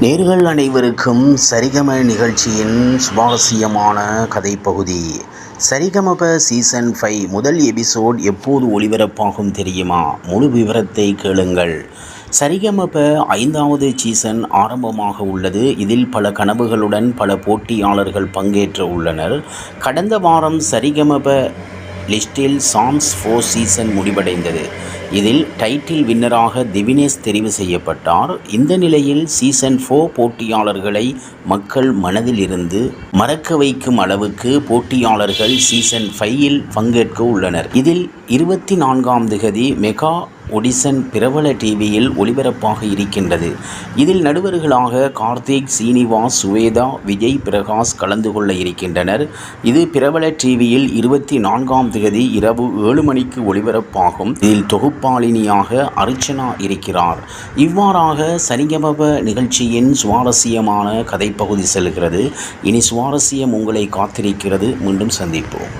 நேர்கள் அனைவருக்கும் சரிகம நிகழ்ச்சியின் சுவாரஸ்யமான கதைப்பகுதி. சரிகமப சீசன் 5 முதல் எபிசோட் எப்போது ஒளிபரப்பாகும் தெரியுமா? முழு விவரத்தை கேளுங்கள். சரிகமப 5வது சீசன் ஆரம்பமாக உள்ளது. இதில் பல கனவுகளுடன் பல போட்டியாளர்கள் பங்கேற்ற உள்ளனர். கடந்த வாரம் சரிகமப லிஸ்டில் சாங்ஸ் 4 சீசன் முடிவடைந்தது. இதில் டைட்டில் வின்னராக திவினேஷ் தெரிவு செய்யப்பட்டார். இந்த நிலையில் சீசன் 4 போட்டியாளர்களை மக்கள் மனதில் இருந்து மறக்க வைக்கும் அளவுக்கு போட்டியாளர்கள் சீசன் 5இல் பங்கேற்க உள்ளனர். இதில் 24ஆம் தேதி மெகா ஒடிஷன் பிரபல டிவியில் ஒளிபரப்பாக இருக்கின்றது. இதில் நடுவர்களாக கார்த்திக், சீனிவாஸ், சுவேதா, விஜய் பிரகாஷ் கலந்து கொள்ள இருக்கின்றனர். இது பிரபல டிவியில் 24ஆம் தேதி இரவு 7 மணிக்கு ஒளிபரப்பாகும். இதில் தொகுப்பாளினியாக அர்ச்சனா இருக்கிறார். இவ்வாறாக சரிகமப நிகழ்ச்சியின் சுவாரஸ்யமான கதைப்பகுதி செல்கிறது. இனி சுவாரஸ்யம் உங்களை காத்திருக்கிறது. மீண்டும் சந்திப்போம்.